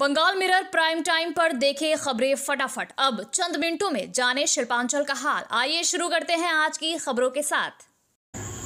Bengal mirror prime time पर देखे खबरें फटाफट। अब चंद मिनटों में जाने शिल्पांचल का हाल। आइए शुरू करते हैं आज की खबरों के साथ।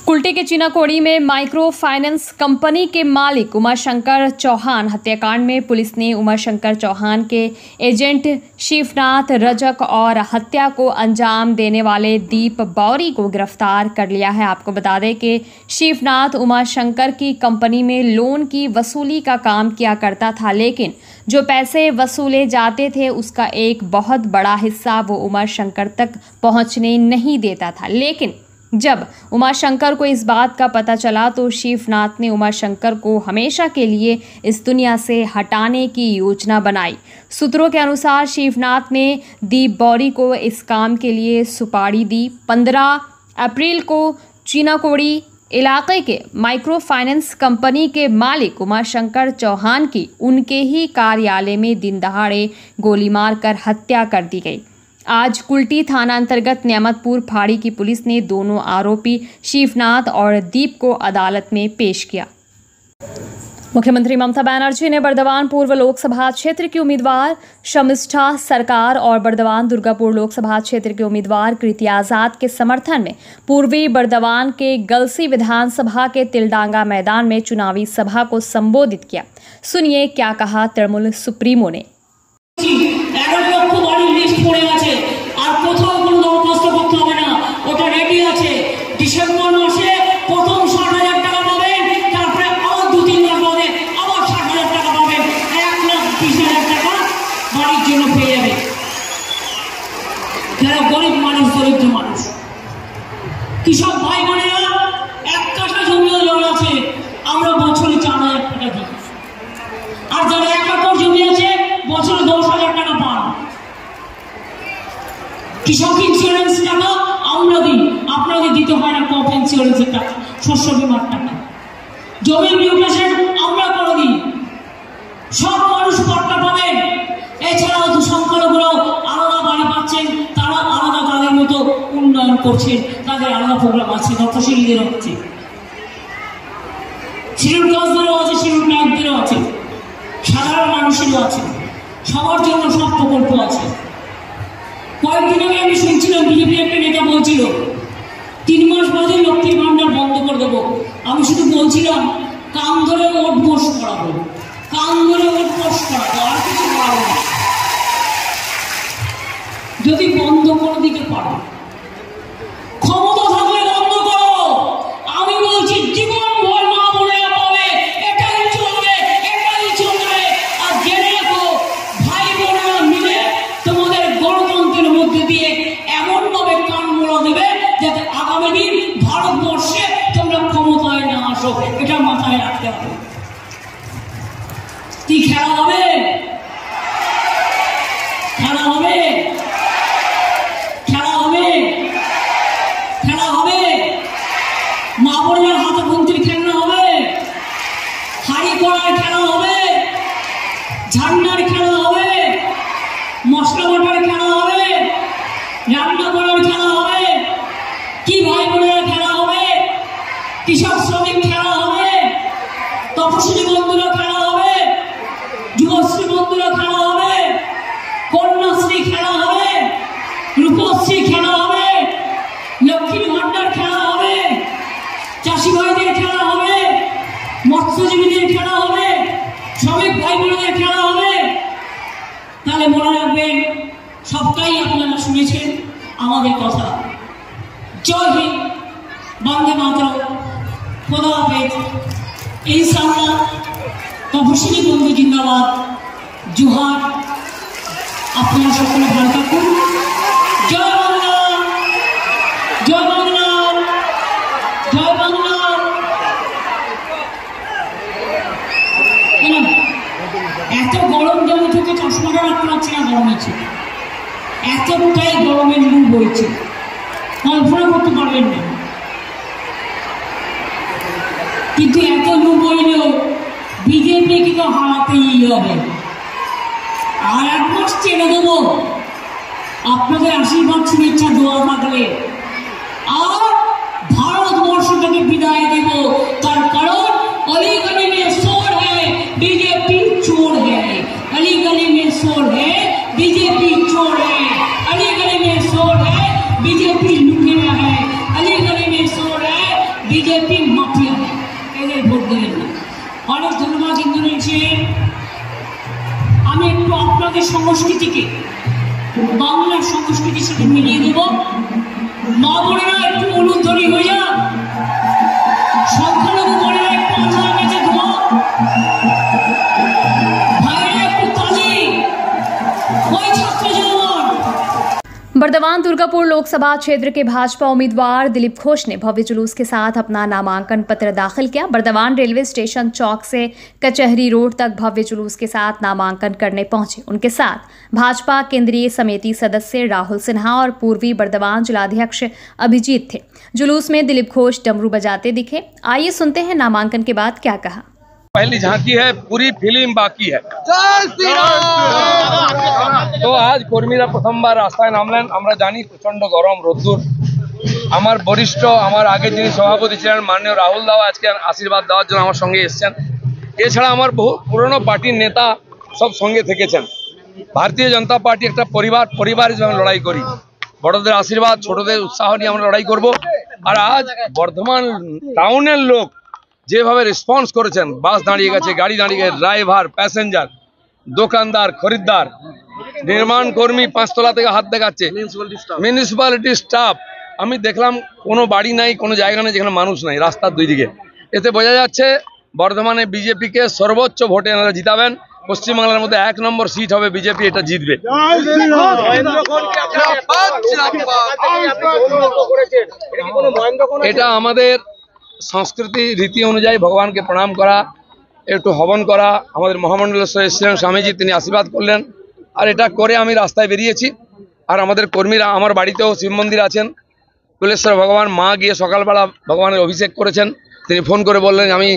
कुल्टी के चीनाकोड़ी में माइक्रो फाइनेंस कंपनी के मालिक उमाशंकर चौहान हत्याकांड में पुलिस ने उमाशंकर चौहान के एजेंट शिवनाथ रजक और हत्या को अंजाम देने वाले दीप बौरी को गिरफ्तार कर लिया है। आपको बता दें कि शिवनाथ उमाशंकर की कंपनी में लोन की वसूली का काम किया करता था, लेकिन जो पैसे वसूले जाते थे उसका एक बहुत बड़ा हिस्सा वो उमाशंकर तक पहुंचने नहीं देता था। लेकिन जब उमाशंकर को इस बात का पता चला तो शिवनाथ ने उमाशंकर को हमेशा के लिए इस दुनिया से हटाने की योजना बनाई। सूत्रों के अनुसार शिवनाथ ने दीप बौरी को इस काम के लिए सुपारी दी। 15 अप्रैल को चीनाकोड़ी इलाके के माइक्रो फाइनेंस कंपनी के मालिक उमाशंकर चौहान की उनके ही कार्यालय में दिन दहाड़े गोली मारकर हत्या कर दी गई। आज कुल्टी थाना अंतर्गत न्यामतपुर फाड़ी की पुलिस ने दोनों आरोपी शिवनाथ और दीप को अदालत में पेश किया। मुख्यमंत्री ममता बनर्जी ने बर्दवान पूर्व लोकसभा क्षेत्र की उम्मीदवार शर्मिष्ठा सरकार और बर्दवान दुर्गापुर लोकसभा क्षेत्र के उम्मीदवार कृति आजाद के समर्थन में पूर्वी बर्दवान के गलसी विधानसभा के तिलडांगा मैदान में चुनावी सभा को संबोधित किया। सुनिए क्या कहा तृणमूल सुप्रीमो ने। ডিসেম্বর মাসে প্রথম 60,000 টাকা পাবেন, তারপরে আবার 2-3 মাস পরে আবার 60,000 টাকা পাবেন, 1,20,000 টাকা বাড়ির জন্য পেয়ে যাবে যারা গরিব মানুষ, দরিদ্র মানুষ। কৃষক ভাই বোনেরা এক কাঠা জমিও জল আছে, আমরা বছরে 4,000 টাকা দিই, আর যারা 1 একর জমি আছে বছরে 10,000 টাকা পান। কৃষক ইন্স্যুরেন্স টাকা আমরা দিই, আপনাকে দিতে হয় না ক্রপ ইন্স্যুরেন্সের টাকা, শস্য বীমার টাকা। জমি মিউটেশন আমরা করে দিই, সব মানুষ পট্টা পাবেন। এছাড়াও তো সংখ্যালঘুরাও আলাদা বাড়ি পাচ্ছেন, তারা আলাদা তাদের মতো উন্নয়ন করছেন, তাদের আলাদা প্রোগ্রাম আছে, তপশিলীদের হচ্ছে, শিডিউল কাস্টদেরও আছে, শিডিউল ট্রাইবদেরও আছে, সাধারণ মানুষেরও আছে, সবার জন্য সব প্রকল্প আছে। কয়েকদিন আগে আমি শুনছিলাম বিজেপি একটা নেতা বলছিল 3 মাস বাদে লক্ষ্মীর ভান্ডার বন্ধ করে দেবো। আমি শুধু বলছিলাম কান ধরে ওট বোস করাবো, কান ধরে ওট বোস করাবো, আর কিছু করাবো না। যদি বন্ধ করে দিতে পারো, ক্ষমতা থাকলে বন্ধ করো। আমি বলছি জীবন ভর না বলে পাবে, এটাই চলবে, এটাই চলবে। আর জেনে রাখো ভাই বোনেরা মিলে তোমাদের গণতন্ত্রের মধ্যে দিয়ে এমন ভাবে কান মোড়া দেবে যাতে আগামী দিন ভারতবর্ষে তোমরা ক্ষমতায় না আসো, এটা মাথায় রাখতে হবে। কি খেলা হবে? খেলা হবে, খেলা হবে, খেলা হবে। মা বোনের হাতে গুনতির খেলনা হবে, হাড়ি করার খেলা হবে, ঝান্ডার খেলা হবে, মশলা বাটার খেলা হবে, রান্না করার খেলা হবে, কি ভাই বোনেরা খেলা হবে, কৃষক শ্রমিক খেলা হবে, তপশিলি বন্ধুরা খেলা হবে, যুবশ্রী বন্ধুরা খেলা হবে, কন্যাশ্রী খেলা হবে, রূপশ্রী খেলা হবে, লক্ষ্মীর ভান্ডার খেলা হবে, চাষি ভাইদের খেলা হবে, মৎস্যজীবীদের খেলা হবে, শ্রমিক ভাই বোনেদের খেলা হবে। তাহলে মনে রাখবেন সবটাই আপনারা শুনেছেন আমাদের কথা। জয় হিন্দ, বন্দে মাতরম, খোদা হাফেজ, ইনশাআল্লাহ, তপশিলি বন্ধু জিন্দাবাদ, জোহার। আপনারা সকলে ভালো থাকুন। জয় বাংলা, জয় বাংলা, জয় বাংলা। এত গরম জমি থেকে চশমাটা রাখতে পারছি না, গরম হচ্ছে, এতটাই গরমের লু বইছে, কল্পনা করতে পারবেন না। কিন্তু এত লু বইলেও বিজেপিকে তো হারাতেই হবে। আর 1 মাস ছেড়ে দেবো, আপনাদের আশীর্বাদ শুভেচ্ছা দোয়া থাকলে, আর ভারতবর্ষ থেকে বিদায় দেব। তার কারণ অলিগলি মে চোর হ্যায়, বিজেপি চোর হ্যায়। अली বিজেপি মাফিয়া, এদের ভোট দেবেন না। অনেক ধন্যবাদ ইন্দ্রনীল। আমি একটু আপনাদের সংস্কৃতিকে বাংলার সংস্কৃতির সাথে মিলিয়ে দেব। মা বোনেরা একটু অনুধ্বনি হয়ে যান, সংখ্যালঘু বোনেরা একটু আল্লাহর কাছে দোয়া, ভাইরা একটু তালি, ওই ছাত্র জনগণ। बर्दवान दुर्गापुर लोकसभा क्षेत्र के भाजपा उम्मीदवार दिलीप घोष ने भव्य जुलूस के साथ अपना नामांकन पत्र दाखिल किया। बर्दवान रेलवे स्टेशन चौक से कचहरी रोड तक भव्य जुलूस के साथ नामांकन करने पहुंचे। उनके साथ भाजपा केंद्रीय समिति सदस्य राहुल सिन्हा और पूर्वी बर्दवान जिलाध्यक्ष अभिजीत थे। जुलूस में दिलीप घोष डमरू बजाते दिखे। आइए सुनते हैं नामांकन के बाद क्या कहा। पहली झांकी है, पूरी फिल्म बाकी है। तो आज কর্মীরা প্রথমবার রাস্তায় নামলেন। আমরা জানি প্রচন্ড গরম, রোদ্দুর। আমার বরিষ্ঠ, আমার আগে যিনি সভাপতি ছিলেন মাননীয় রাহুল দাও আজকে আশীর্বাদ দেওয়ার জন্য আমার সঙ্গে এসেছেন। এছাড়া আমার বহু পুরনো পার্টির নেতা সব সঙ্গে থেকেছেন। ভারতীয় জনতা পার্টি একটা পরিবার হিসেবে লড়াই করি। বড়দের আশীর্বাদ, ছোটদের উৎসাহ নিয়ে আমরা লড়াই করব। আর আজ বর্ধমান টাউনের লোক যেভাবে রেসপন্স করেছেন, বাস দাঁড়িয়ে গেছে, গাড়ি দাঁড়িয়ে গেছে, ড্রাইভার, প্যাসেঞ্জার, দোকানদার, খরিদ্দার, নির্মাণ কর্মী 5 তলা থেকে হাত দেখাচ্ছে, মিউনিসিপ্যালিটি স্টাফ। আমি দেখলাম কোনো বাড়ি নাই, কোনো জায়গা নেই যেখানে মানুষ নাই, রাস্তার দুই দিকে। এতে বোঝা যাচ্ছে বর্ধমানে বিজেপিকে সর্বোচ্চ ভোটে এনারা জিতাবেন। পশ্চিমবাংলার মধ্যে 1 নম্বর সিট হবে বিজেপি, এটা জিতবে। এটা আমাদের সংস্কৃতি রীতি অনুযায়ী ভগবানকে প্রণাম করা, একটু হবন করা। আমাদের মহামণ্ডলেশ্বর এসেছিলেন স্বামীজি, তিনি আশীর্বাদ করলেন। আর এটা করে আমি রাস্তায় বেরিয়েছি। আর আমাদের কর্মীরা, আমার বাড়িতেও শিব মন্দির আছেন, কুলেশ্বর ভগবান, মা গিয়ে সকালবেলা ভগবানের অভিষেক করেছেন। তিনি ফোন করে বললেন আমি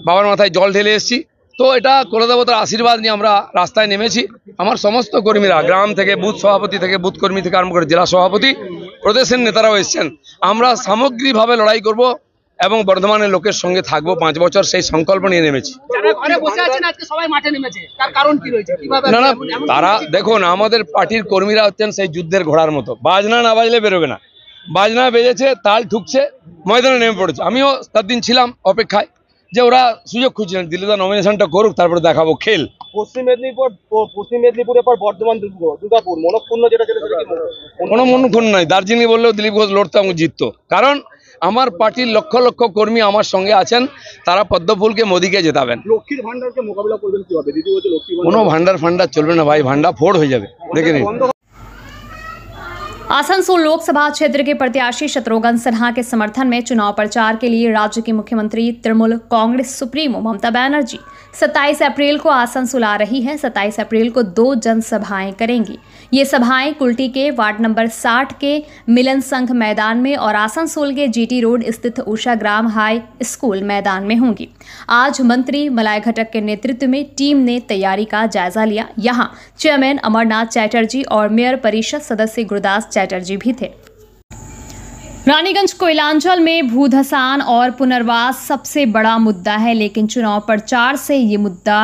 বাবার মাথায় জল ঢেলে এসেছি। তো এটা কুলদেবতার আশীর্বাদ নিয়ে আমরা রাস্তায় নেমেছি। আমার সমস্ত কর্মীরা, গ্রাম থেকে বুথ সভাপতি থেকে বুথ কর্মী থেকে আরম্ভ করে জেলা সভাপতি, প্রদেশের নেতারাও এসেছেন। আমরা সামগ্রিকভাবে লড়াই করব এবং বর্ধমানের লোকের সঙ্গে থাকবো 5 বছর, সেই সংকল্প নিয়ে নেমেছি। না না, তারা দেখুন, আমাদের পার্টির কর্মীরা হচ্ছেন সেই যুদ্ধের ঘোড়ার মতো, বাজনা না বাজলে বেরোবে না। বাজনা বেজেছে, তাল ঠুকছে, ময়দানে নেমে পড়েছে। আমিও তার দিন ছিলাম অপেক্ষায় যে ওরা সুযোগ খুঁজছিলেন, দিল্লিতে নমিনেশনটা করুক, তারপরে দেখাবো খেল। পশ্চিম মেদিনীপুরের পর বর্ধমান দুর্গাপুর মনক্ষুণ্ণ যেটা ছিল, কোনো মনক্ষুণ্ণ নাই। দার্জিলিং বললেও দিলীপ ঘোষ লড়তো এবং জিততো, কারণ আমার পার্টির লক্ষ লক্ষ কর্মী আমার সঙ্গে আছেন। তারা পদ্মফুলকে মোদীকে জেতাবেন। লক্ষ্মীর ভান্ডারকে মোকাবিলা করবেন কিভাবে? দিদি বলছে কোনো ভান্ডার চলবে না ভাই, ভান্ডার ফোড় হয়ে যাবে, দেখে নিন। आसनसोल लोकसभा क्षेत्र के प्रत्याशी शत्रुघ्न सिन्हा के समर्थन में चुनाव प्रचार के लिए राज्य की मुख्यमंत्री तृणमूल कांग्रेस सुप्रीमो ममता बनर्जी 27 अप्रैल को आसनसोल आ रही है। 27 अप्रैल को 2 जनसभाएं करेंगी। ये सभाएं कुल्टी के वार्ड नंबर 60 के मिलन संघ मैदान में और आसनसोल के जीटी रोड स्थित उषा ग्राम हाई स्कूल मैदान में होंगी। आज मंत्री मलाय घटक के नेतृत्व में टीम ने तैयारी का जायजा लिया। यहाँ चेयरमैन अमरनाथ चैटर्जी और मेयर परिषद सदस्य गुरदास चैटर्जी भी थे। रानीगंज कोयलांचल में भूधसान और पुनर्वास सबसे बड़ा मुद्दा है, लेकिन चुनाव प्रचार से ये मुद्दा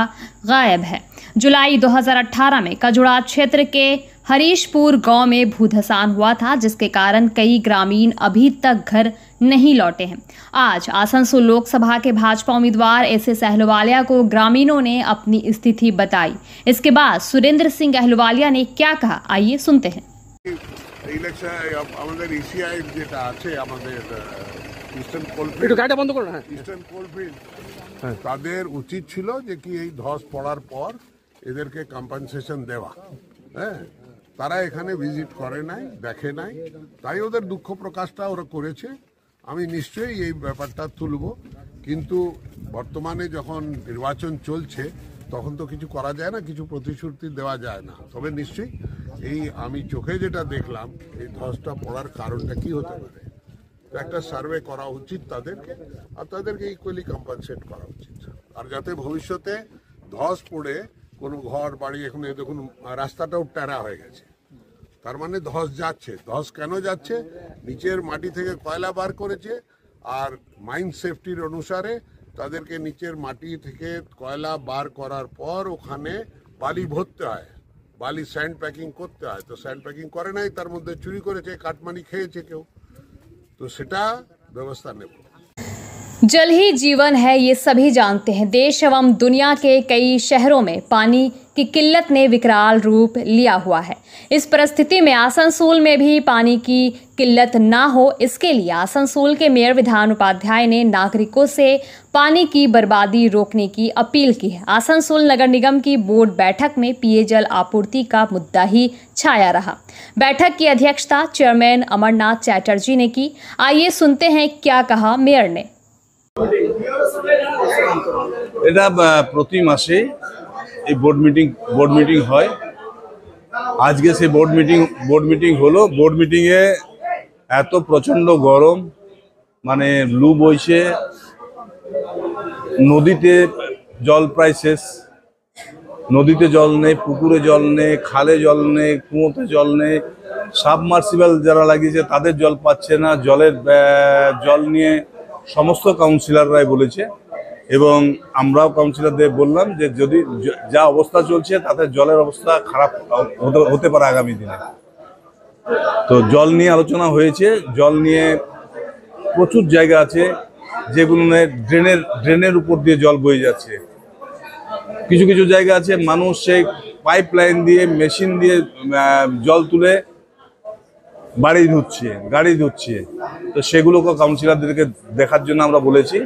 गायब है। जुलाई 2018 में कजुड़ा क्षेत्र के हरीशपुर गांव में भूधसान हुआ था, जिसके कारण कई ग्रामीण अभी तक घर नहीं लौटे हैं। आज आसनसोल लोकसभा के भाजपा उम्मीदवार एस अहलुवालिया को ग्रामीणों ने अपनी स्थिति बताई। इसके बाद सुरेंद्र सिंह अहलुवालिया ने क्या कहा, आइए सुनते हैं। ইলেকশন আমাদের ইসিআই যেটা আছে, আমাদের ইস্টার্ন কোলফিল্ড, তাদের উচিত ছিল যে কি এই ধস পড়ার পর এদেরকে কম্পেনসেশন দেওয়া। হ্যাঁ, তারা এখানে ভিজিট করে নাই, দেখে নাই, তাই ওদের দুঃখ প্রকাশটা ওরা করেছে। আমি নিশ্চয়ই এই ব্যাপারটা তুলব, কিন্তু বর্তমানে যখন নির্বাচন চলছে তখন তো কিছু করা যায় না, কিছু প্রতিশ্রুতি দেওয়া যায় না। তবে নিশ্চয়ই এই আমি চোখে যেটা দেখলাম, এই ধসটা পড়ার কারণটা কি হতে পারে, একটা সার্ভে করা উচিত তাদেরকে, আর তাদেরকে ইকুয়ালি কম্পেনসেট করা উচিত। আর যাতে ভবিষ্যতে ধস পড়ে কোনো ঘর বাড়ি, এখন দেখুন রাস্তাটাও টেরা হয়ে গেছে, তার মানে ধস যাচ্ছে। ধস কেন যাচ্ছে? নিচের মাটি থেকে কয়লা বার করেছে, আর মাইন সেফটির অনুসারে তাদেরকে নিচের মাটি থেকে কয়লা বার করার পর ওখানে বালি ভরতে হয়, বালি স্যান্ড প্যাকিং করতে হয়। তো স্যান্ড প্যাকিং করে নাই, তার মধ্যে চুরি করেছে, কাটমানি খেয়েছে কেউ, তো সেটা ব্যবস্থা নেব। जल ही जीवन है, ये सभी जानते हैं। देश एवं दुनिया के कई शहरों में पानी की किल्लत ने विकराल रूप लिया हुआ है। इस परिस्थिति में आसनसोल में भी पानी की किल्लत ना हो, इसके लिए आसनसोल के मेयर विधान उपाध्याय ने नागरिकों से पानी की बर्बादी रोकने की अपील की है। आसनसोल नगर निगम की बोर्ड बैठक में पेयजल आपूर्ति का मुद्दा ही छाया रहा। बैठक की अध्यक्षता चेयरमैन अमरनाथ चैटर्जी ने की। आइए सुनते हैं क्या कहा मेयर ने। এটা প্রতি মাসে এই বোর্ড মিটিং হয়। আজকে সেই বোর্ড মিটিং হলো। বোর্ড মিটিংয়ে এত প্রচণ্ড গরম, মানে লু বইছে, নদীতে জল প্রায় শেষ। নদীতে জল নেই, পুকুরে জল নেই, খালে জল নেই, কুয়োতে জল নেই। সাবমার্সিবল যারা লাগিয়েছে তাদের জল পাচ্ছে না। জল নিয়ে সমস্ত কাউন্সিলররাই বলেছে এবং আমরাও কাউন্সিলরদের বললাম যে যদি যা অবস্থা চলছে তাতে জলের অবস্থা খারাপ হতে পারে আগামী দিনে। তো জল নিয়ে আলোচনা হয়েছে। জল নিয়ে প্রচুর জায়গা আছে যেগুলো ড্রেনের উপর দিয়ে জল বয়ে যাচ্ছে। কিছু কিছু জায়গা আছে মানুষ সেই পাইপ লাইন দিয়ে মেশিন দিয়ে জল তুলে গাড়ি ধুচ্ছে। তো সেগুলোকে কাউন্সিলরদেরকে দেখার জন্য আমরা বলেছি।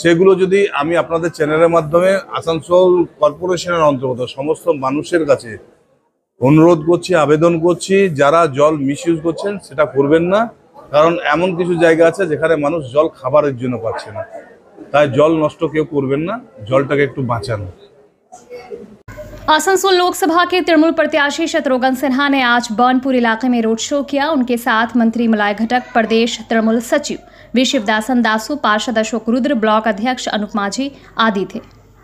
সেগুলো যদি আমি আপনাদের চ্যানেলের মাধ্যমে আসানসোল কর্পোরেশনের অন্তর্গত সমস্ত মানুষের কাছে অনুরোধ করছি, আবেদন করছি, যারা জল মিসইউজ করছেন সেটা করবেন না। কারণ এমন কিছু জায়গা আছে যেখানে মানুষ জল খাবারের জন্য পাচ্ছে না। তাই জল নষ্ট কেউ করবেন না, জলটাকে একটু বাঁচান। आसनसोल लोकसभा के तृणमूल प्रत्याशी शत्रुघ्न सिन्हा ने आज बर्नपुर इलाके में रोड शो किया। उनके साथ मंत्री मलाय घटक, प्रदेश तृणमूल सचिव वी शिवदासन दासू, पार्षद अशोक रुद्र, ब्लॉक अध्यक्ष अनुप माझी आदि थे।